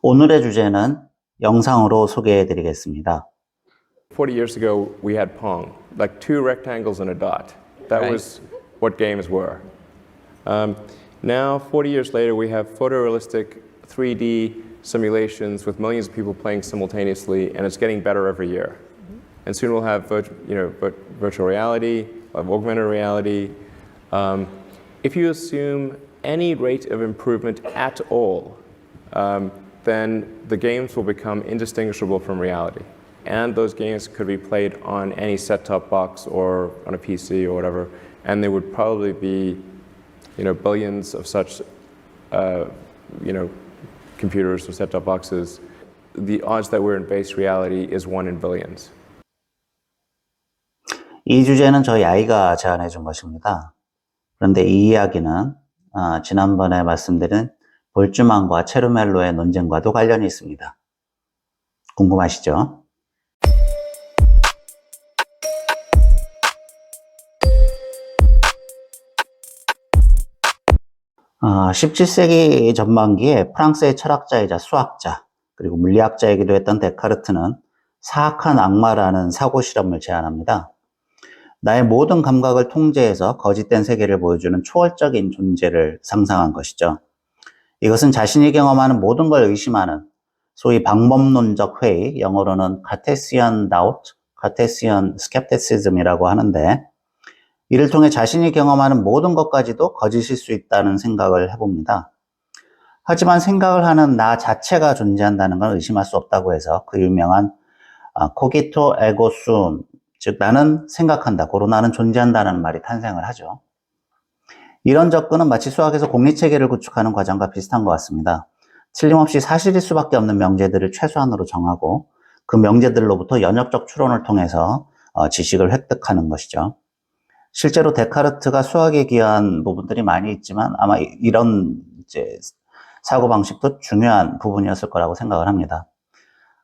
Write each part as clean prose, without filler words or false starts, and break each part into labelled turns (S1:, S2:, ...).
S1: 오늘의 주제는 영상으로 소개해 드리겠습니다.
S2: 40 years ago, we had Pong, like two rectangles and a dot. That
S3: Right.
S2: was what games were. Now, 40 years later, we have photorealistic 3D simulations with millions of people playing simultaneously, and it's getting better every year. And soon we'll have virtual reality, augmented reality. If you assume any rate of improvement at all, then the games will become indistinguishable from reality. And those games could be played on any set-top box or on a PC or whatever, and there would probably be, billions of such, computers or set-top boxes. The odds that we're in base reality is 1 in billions.
S1: 이 주제는 저희 아이가 제안해 준 것입니다. 그런데 이 이야기는 지난번에 말씀드린 볼츠만과 체르멜로의 논쟁과도 관련이 있습니다. 궁금하시죠? 17세기 전반기에 프랑스의 철학자이자 수학자 그리고 물리학자이기도 했던 데카르트는 사악한 악마라는 사고 실험을 제안합니다. 나의 모든 감각을 통제해서 거짓된 세계를 보여주는 초월적인 존재를 상상한 것이죠. 이것은 자신이 경험하는 모든 걸 의심하는 소위 방법론적 회의, 영어로는 카테시언 다우트, 카테시언 스캡티시즘이라고 하는데, 이를 통해 자신이 경험하는 모든 것까지도 거짓일 수 있다는 생각을 해봅니다. 하지만 생각을 하는 나 자체가 존재한다는 건 의심할 수 없다고 해서 그 유명한 코기토 에고 숨, 즉 나는 생각한다, 고로 나는 존재한다는 말이 탄생을 하죠. 이런 접근은 마치 수학에서 공리체계를 구축하는 과정과 비슷한 것 같습니다. 틀림없이 사실일 수밖에 없는 명제들을 최소한으로 정하고 그 명제들로부터 연역적 추론을 통해서 지식을 획득하는 것이죠. 실제로 데카르트가 수학에 기여한 부분들이 많이 있지만 아마 이런 사고방식도 중요한 부분이었을 거라고 생각을 합니다.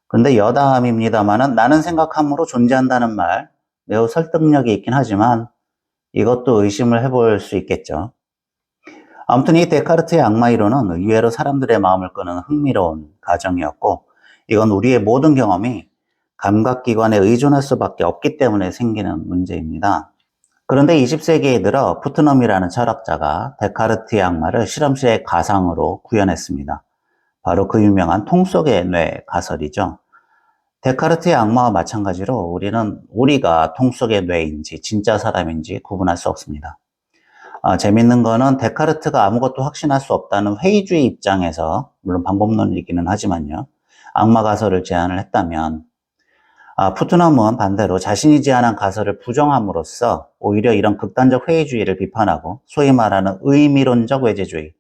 S1: 그런데 여담입니다만은 나는 생각함으로 존재한다는 말 매우 설득력이 있긴 하지만 이것도 의심을 해볼 수 있겠죠. 아무튼 이 데카르트의 악마 이론은 의외로 사람들의 마음을 끄는 흥미로운 가정이었고 이건 우리의 모든 경험이 감각기관에 의존할 수밖에 없기 때문에 생기는 문제입니다. 그런데 20세기에 들어 푸트넘이라는 철학자가 데카르트의 악마를 실험실의 가상으로 구현했습니다. 바로 그 유명한 통 속의 뇌 가설이죠. 데카르트의 악마와 마찬가지로 우리가 통 속의 뇌인지 진짜 사람인지 구분할 수 없습니다. 재밌는 거는 데카르트가 아무것도 확신할 수 없다는 회의주의 입장에서, 물론 방법론이기는 하지만요, 악마 가설을 제안을 했다면 푸트넘은 반대로 자신이 제안한 가설을 부정함으로써 오히려 이런 극단적 회의주의를 비판하고 소위 말하는 의미론적 외재주의,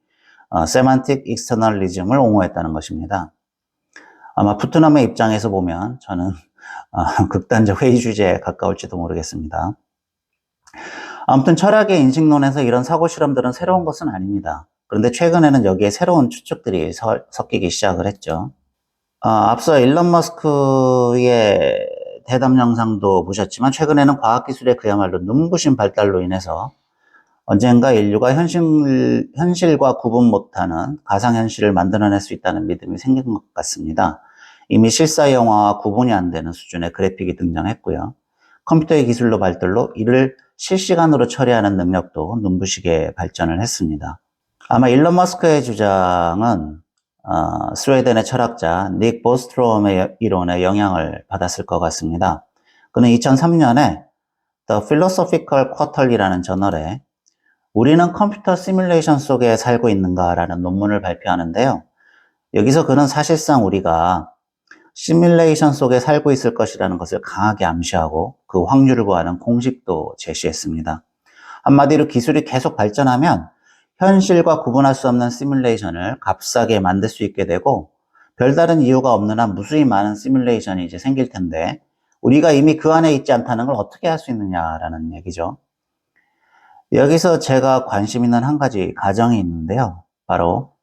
S1: 세만틱 익스터널리즘을 옹호했다는 것입니다. 아마 푸트넘의 입장에서 보면 저는 극단적 회의주의에 가까울지도 모르겠습니다. 아무튼 철학의 인식론에서 이런 사고 실험들은 새로운 것은 아닙니다. 그런데 최근에는 여기에 새로운 추측들이 섞이기 시작을 했죠. 앞서 일론 머스크의 대담 영상도 보셨지만 최근에는 과학기술의 그야말로 눈부신 발달로 인해서 언젠가 인류가 현실과 구분 못하는 가상현실을 만들어낼 수 있다는 믿음이 생긴 것 같습니다. 이미 실사 영화와 구분이 안 되는 수준의 그래픽이 등장했고요. 컴퓨터의 기술로 발달로 이를 실시간으로 처리하는 능력도 눈부시게 발전을 했습니다. 아마 일론 머스크의 주장은 스웨덴의 철학자 닉 보스트롬의 이론에 영향을 받았을 것 같습니다. 그는 2003년에 The Philosophical Quarterly라는 저널에 우리는 컴퓨터 시뮬레이션 속에 살고 있는가라는 논문을 발표하는데요. 여기서 그는 사실상 우리가 시뮬레이션 속에 살고 있을 것이라는 것을 강하게 암시하고 그 확률을 구하는 공식도 제시했습니다. 한마디로 기술이 계속 발전하면 현실과 구분할 수 없는 시뮬레이션을 값싸게 만들 수 있게 되고 별다른 이유가 없는 한 무수히 많은 시뮬레이션이 이제 생길 텐데 우리가 이미 그 안에 있지 않다는 걸 어떻게 할 수 있느냐라는 얘기죠. 여기서 제가 관심 있는 한 가지 가정이 있는데요. 바로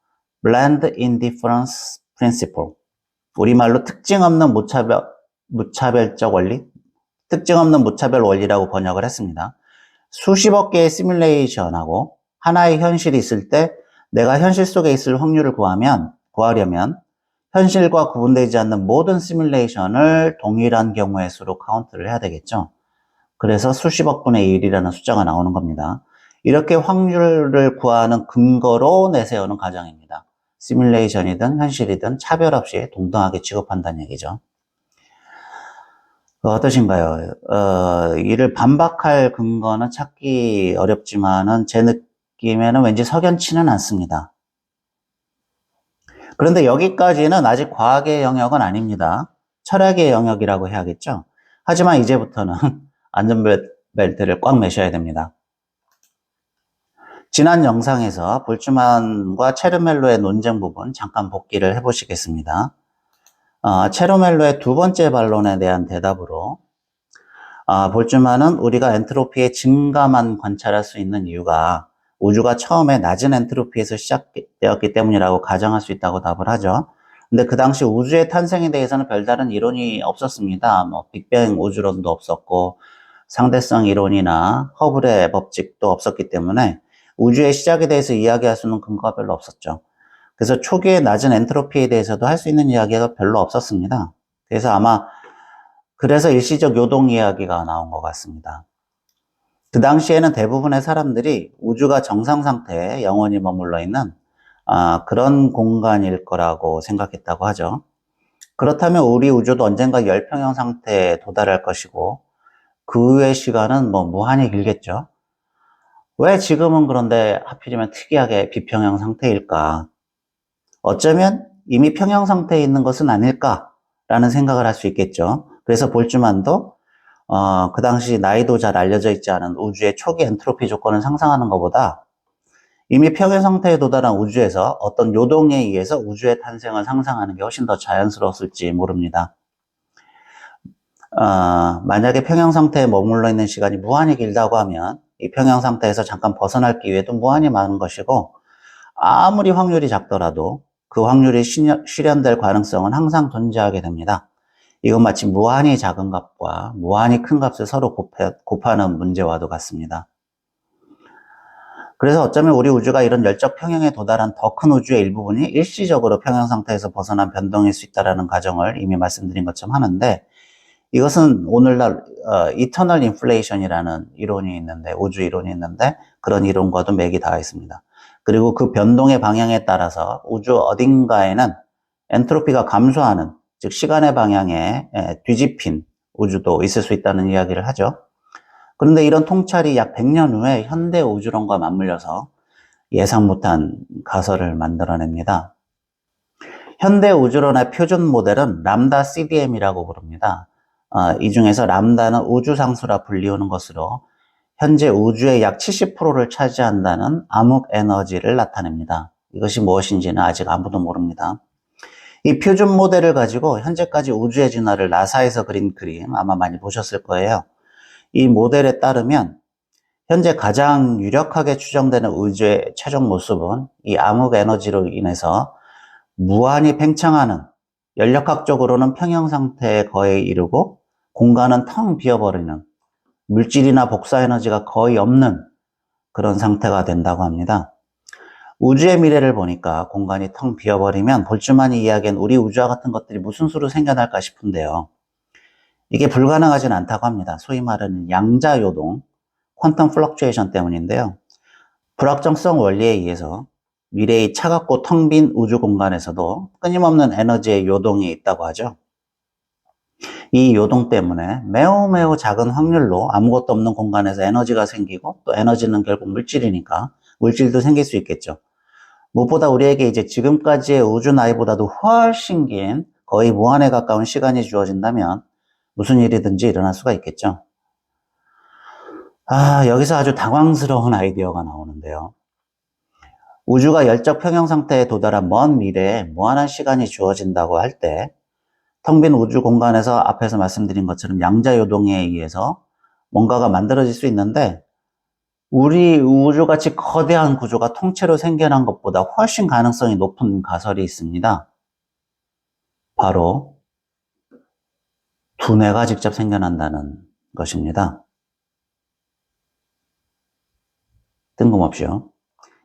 S1: Blend Indifference Principle. 우리말로 특징 없는 무차별적 원리? 특징 없는 무차별 원리라고 번역을 했습니다. 수십억 개의 시뮬레이션하고 하나의 현실이 있을 때 내가 현실 속에 있을 확률을 구하려면 현실과 구분되지 않는 모든 시뮬레이션을 동일한 경우의 수로 카운트를 해야 되겠죠. 그래서 수십억 분의 1이라는 숫자가 나오는 겁니다. 이렇게 확률을 구하는 근거로 내세우는 가정입니다. 시뮬레이션이든 현실이든 차별 없이 동등하게 취급한다는 얘기죠. 어떠신가요? 이를 반박할 근거는 찾기 어렵지만은 제 느낌에는 왠지 석연치는 않습니다. 그런데 여기까지는 아직 과학의 영역은 아닙니다. 철학의 영역이라고 해야겠죠. 하지만 이제부터는 안전벨트를 꽉 매셔야 됩니다. 지난 영상에서 볼츠만과 체르멜로의 논쟁 부분 잠깐 복기를 해보시겠습니다. 체르멜로의 두 번째 반론에 대한 대답으로 볼츠만은 우리가 엔트로피의 증가만 관찰할 수 있는 이유가 우주가 처음에 낮은 엔트로피에서 시작되었기 때문이라고 가정할 수 있다고 답을 하죠. 근데 그 당시 우주의 탄생에 대해서는 별다른 이론이 없었습니다. 뭐 빅뱅 우주론도 없었고 상대성 이론이나 허블의 법칙도 없었기 때문에 우주의 시작에 대해서 이야기할 수 있는 근거가 별로 없었죠. 그래서 초기에 낮은 엔트로피에 대해서도 할 수 있는 이야기가 별로 없었습니다. 그래서 아마 그래서 일시적 요동 이야기가 나온 것 같습니다. 그 당시에는 대부분의 사람들이 우주가 정상 상태에 영원히 머물러 있는 그런 공간일 거라고 생각했다고 하죠. 그렇다면 우리 우주도 언젠가 열평형 상태에 도달할 것이고 그 후의 시간은 뭐 무한히 길겠죠. 왜 지금은 그런데 하필이면 특이하게 비평형 상태일까? 어쩌면 이미 평형 상태에 있는 것은 아닐까라는 생각을 할 수 있겠죠. 그래서 볼츠만도 그 당시 나이도 잘 알려져 있지 않은 우주의 초기 엔트로피 조건을 상상하는 것보다 이미 평형 상태에 도달한 우주에서 어떤 요동에 의해서 우주의 탄생을 상상하는 게 훨씬 더 자연스러웠을지 모릅니다. 만약에 평형 상태에 머물러 있는 시간이 무한히 길다고 하면 이 평형 상태에서 잠깐 벗어날 기회도 무한히 많은 것이고 아무리 확률이 작더라도 그 확률이 실현될 가능성은 항상 존재하게 됩니다. 이건 마치 무한히 작은 값과 무한히 큰 값을 서로 곱하는 문제와도 같습니다. 그래서 어쩌면 우리 우주가 이런 열적 평형에 도달한 더 큰 우주의 일부분이 일시적으로 평형 상태에서 벗어난 변동일 수 있다는 가정을 이미 말씀드린 것처럼 하는데 이것은 오늘날 이터널 인플레이션이라는 이론이 있는데 우주 이론이 있는데 그런 이론과도 맥이 닿아 있습니다. 그리고 그 변동의 방향에 따라서 우주 어딘가에는 엔트로피가 감소하는 즉 시간의 방향에 뒤집힌 우주도 있을 수 있다는 이야기를 하죠. 그런데 이런 통찰이 약 100년 후에 현대 우주론과 맞물려서 예상 못한 가설을 만들어냅니다. 현대 우주론의 표준 모델은 람다 CDM이라고 부릅니다. 이 중에서 람다는 우주상수라 불리우는 것으로 현재 우주의 약 70%를 차지한다는 암흑 에너지를 나타냅니다. 이것이 무엇인지는 아직 아무도 모릅니다. 이 표준 모델을 가지고 현재까지 우주의 진화를 나사에서 그린 그림 아마 많이 보셨을 거예요. 이 모델에 따르면 현재 가장 유력하게 추정되는 우주의 최종 모습은 이 암흑 에너지로 인해서 무한히 팽창하는 연력학적으로는 평형 상태에 거의 이르고 공간은 텅 비어버리는 물질이나 복사 에너지가 거의 없는 그런 상태가 된다고 합니다. 우주의 미래를 보니까 공간이 텅 비어버리면 볼츠만이 이야기한 우리 우주와 같은 것들이 무슨 수로 생겨날까 싶은데요. 이게 불가능하진 않다고 합니다. 소위 말하는 양자요동, 퀀텀 플럭추에이션 때문인데요. 불확정성 원리에 의해서 미래의 차갑고 텅 빈 우주 공간에서도 끊임없는 에너지의 요동이 있다고 하죠. 이 요동 때문에 매우 작은 확률로 아무것도 없는 공간에서 에너지가 생기고 또 에너지는 결국 물질이니까 물질도 생길 수 있겠죠. 무엇보다 우리에게 이제 지금까지의 우주 나이보다도 훨씬 긴 거의 무한에 가까운 시간이 주어진다면 무슨 일이든지 일어날 수가 있겠죠. 여기서 아주 당황스러운 아이디어가 나오는데요. 우주가 열적 평형 상태에 도달한 먼 미래에 무한한 시간이 주어진다고 할 때 텅 빈 우주 공간에서 앞에서 말씀드린 것처럼 양자요동에 의해서 뭔가가 만들어질 수 있는데 우리 우주같이 거대한 구조가 통째로 생겨난 것보다 훨씬 가능성이 높은 가설이 있습니다. 바로 두뇌가 직접 생겨난다는 것입니다. 뜬금없이요.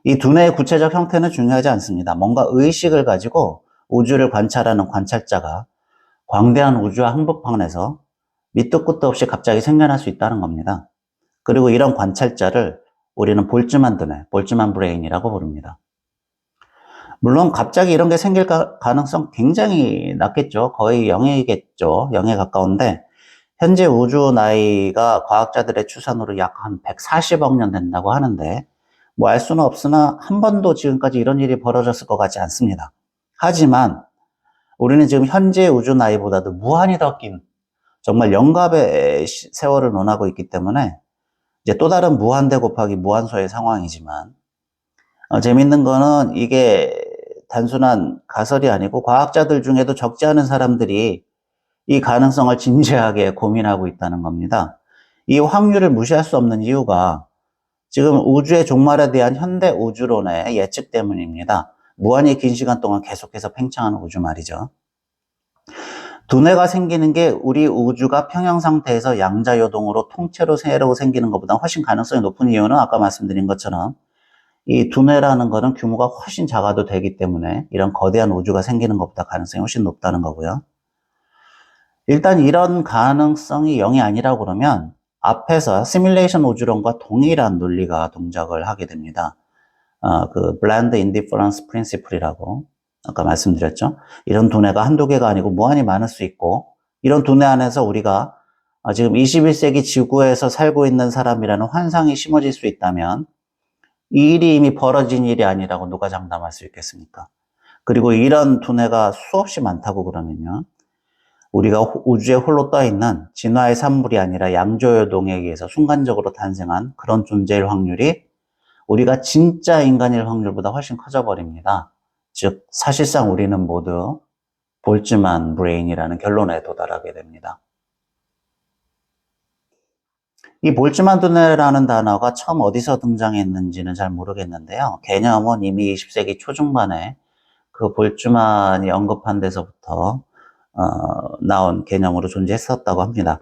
S1: 이 두뇌의 구체적 형태는 중요하지 않습니다. 뭔가 의식을 가지고 우주를 관찰하는 관찰자가 광대한 우주와 한복판에서 밑도 끝도 없이 갑자기 생겨날 수 있다는 겁니다. 그리고 이런 관찰자를 우리는 볼츠만 두뇌, 볼츠만 브레인이라고 부릅니다. 물론 갑자기 이런 게 생길 가능성 굉장히 낮겠죠. 거의 0이겠죠. 0에 가까운데 현재 우주 나이가 과학자들의 추산으로 약 한 140억 년 된다고 하는데 뭐 알 수는 없으나 한 번도 지금까지 이런 일이 벌어졌을 것 같지 않습니다. 하지만 우리는 지금 현재 우주 나이보다도 무한히 더 긴 정말 영갑의 세월을 논하고 있기 때문에 이제 또 다른 무한대 곱하기 무한소의 상황이지만 재밌는 거는 이게 단순한 가설이 아니고 과학자들 중에도 적지 않은 사람들이 이 가능성을 진지하게 고민하고 있다는 겁니다. 이 확률을 무시할 수 없는 이유가 지금 우주의 종말에 대한 현대 우주론의 예측 때문입니다. 무한히 긴 시간 동안 계속해서 팽창하는 우주 말이죠. 두뇌가 생기는 게 우리 우주가 평형 상태에서 양자요동으로 통째로 새로 생기는 것보다 훨씬 가능성이 높은 이유는 아까 말씀드린 것처럼 이 두뇌라는 거는 규모가 훨씬 작아도 되기 때문에 이런 거대한 우주가 생기는 것보다 가능성이 훨씬 높다는 거고요. 일단 이런 가능성이 0이 아니라고 그러면 앞에서 시뮬레이션 우주론과 동일한 논리가 동작을 하게 됩니다. 그 Bland Indifference Principle이라고 아까 말씀드렸죠. 이런 두뇌가 한두 개가 아니고 무한히 많을 수 있고 이런 두뇌 안에서 우리가 지금 21세기 지구에서 살고 있는 사람이라는 환상이 심어질 수 있다면 이 일이 이미 벌어진 일이 아니라고 누가 장담할 수 있겠습니까? 그리고 이런 두뇌가 수없이 많다고 그러면요. 우리가 우주에 홀로 떠있는 진화의 산물이 아니라 양조요동에 의해서 순간적으로 탄생한 그런 존재일 확률이 우리가 진짜 인간일 확률보다 훨씬 커져버립니다. 즉 사실상 우리는 모두 볼츠만 브레인이라는 결론에 도달하게 됩니다. 이 볼츠만 두뇌라는 단어가 처음 어디서 등장했는지는 잘 모르겠는데요. 개념은 이미 20세기 초중반에 그 볼츠만이 언급한 데서부터 나온 개념으로 존재했었다고 합니다.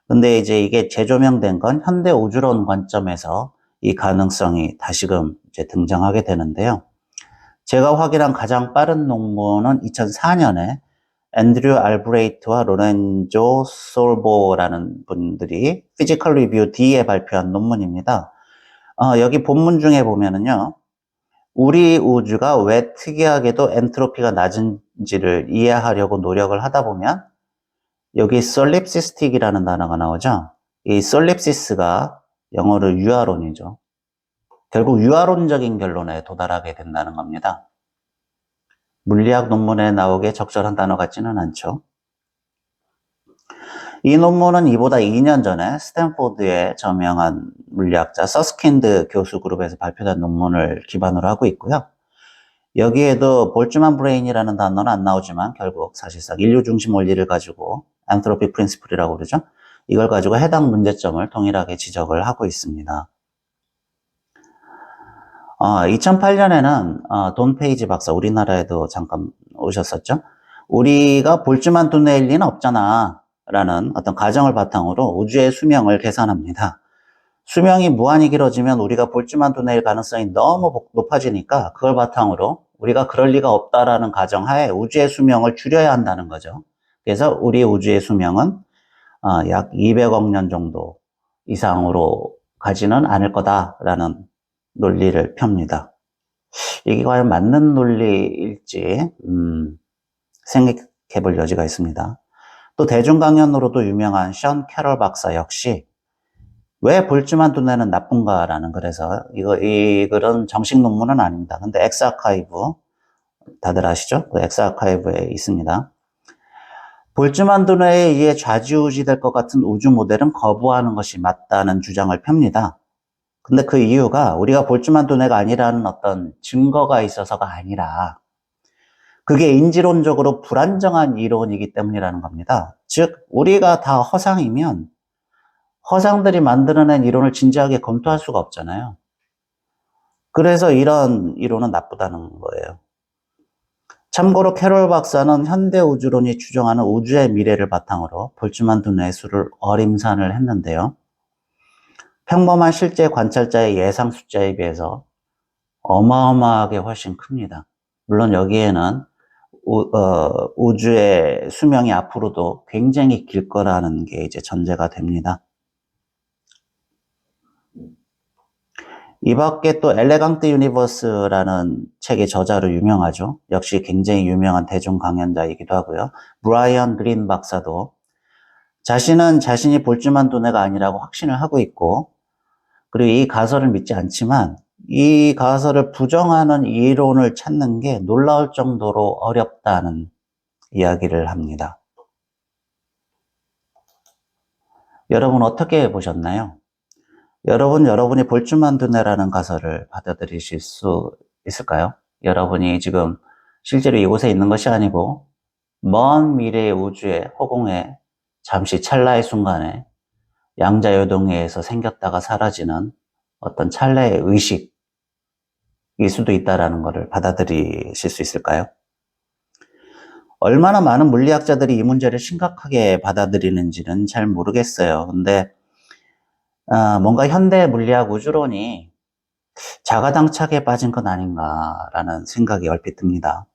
S1: 근데 이제 이게 재조명된 건 현대 우주론 관점에서 이 가능성이 다시금 이제 등장하게 되는데요. 제가 확인한 가장 빠른 논문은 2004년에 앤드류 알브레이트와 로렌조 솔보라는 분들이 피지컬 리뷰 D에 발표한 논문입니다. 여기 본문 중에 보면은요, 우리 우주가 왜 특이하게도 엔트로피가 낮은지를 이해하려고 노력을 하다 보면 여기 솔립시스틱이라는 단어가 나오죠. 이 솔립시스가 영어로 유아론이죠. 결국 유아론적인 결론에 도달하게 된다는 겁니다. 물리학 논문에 나오게 적절한 단어 같지는 않죠. 이 논문은 이보다 2년 전에 스탠포드의 저명한 물리학자 서스킨드 교수 그룹에서 발표된 논문을 기반으로 하고 있고요. 여기에도 볼츠만 브레인이라는 단어는 안 나오지만 결국 사실상 인류 중심 원리를 가지고 안트로피 프린시플이라고 그러죠. 이걸 가지고 해당 문제점을 동일하게 지적을 하고 있습니다. 2008년에는 돈 페이지 박사, 우리나라에도 잠깐 오셨었죠. 우리가 볼츠만 두뇌일 리는 없잖아 라는 어떤 가정을 바탕으로 우주의 수명을 계산합니다. 수명이 무한히 길어지면 우리가 볼츠만 두뇌일 가능성이 너무 높아지니까 그걸 바탕으로 우리가 그럴 리가 없다라는 가정하에 우주의 수명을 줄여야 한다는 거죠. 그래서 우리 우주의 수명은 약 200억 년 정도 이상으로 가지는 않을 거다라는 논리를 펴니다. 이게 과연 맞는 논리일지 생각해 볼 여지가 있습니다. 또 대중강연으로도 유명한 션 캐럴 박사 역시 왜 볼츠만 두뇌는 나쁜가라는 글에서 이 글은 정식 논문은 아닙니다. 근데 엑스아카이브 다들 아시죠? 그 엑스아카이브에 있습니다. 볼츠만 두뇌에 의해 좌지우지될 것 같은 우주 모델은 거부하는 것이 맞다는 주장을 펴니다. 근데 그 이유가 우리가 볼츠만 두뇌가 아니라는 어떤 증거가 있어서가 아니라 그게 인지론적으로 불안정한 이론이기 때문이라는 겁니다. 즉 우리가 다 허상이면 허상들이 만들어낸 이론을 진지하게 검토할 수가 없잖아요. 그래서 이런 이론은 나쁘다는 거예요. 참고로 캐롤 박사는 현대 우주론이 추정하는 우주의 미래를 바탕으로 볼츠만 두뇌의 수를 어림산을 했는데요. 평범한 실제 관찰자의 예상 숫자에 비해서 어마어마하게 훨씬 큽니다. 물론 여기에는 우주의 수명이 앞으로도 굉장히 길 거라는 게 이제 전제가 됩니다. 이 밖에 또 엘레강트 유니버스라는 책의 저자로 유명하죠. 역시 굉장히 유명한 대중 강연자이기도 하고요. 브라이언 그린 박사도 자신은 자신이 볼줄만 두뇌가 아니라고 확신을 하고 있고, 그리고 이 가설을 믿지 않지만 이 가설을 부정하는 이론을 찾는 게 놀라울 정도로 어렵다는 이야기를 합니다. 여러분 어떻게 보셨나요? 여러분이 볼줄만 두뇌라는 가설을 받아들이실 수 있을까요? 여러분이 지금 실제로 이곳에 있는 것이 아니고 먼 미래의 우주의 허공에 잠시 찰나의 순간에 양자요동에서 생겼다가 사라지는 어떤 찰나의 의식일 수도 있다는 것을 받아들이실 수 있을까요? 얼마나 많은 물리학자들이 이 문제를 심각하게 받아들이는지는 잘 모르겠어요. 근데 뭔가 현대 물리학 우주론이 자가당착에 빠진 건 아닌가라는 생각이 얼핏 듭니다.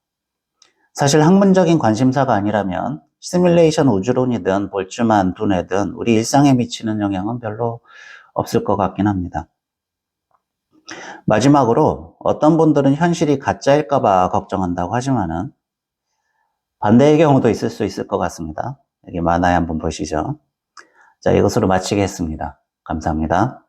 S1: 사실 학문적인 관심사가 아니라면 시뮬레이션 우주론이든 볼트만 두뇌든 우리 일상에 미치는 영향은 별로 없을 것 같긴 합니다. 마지막으로 어떤 분들은 현실이 가짜일까봐 걱정한다고 하지만은 반대의 경우도 있을 수 있을 것 같습니다. 여기 만화에 한번 보시죠. 자, 이것으로 마치겠습니다. 감사합니다.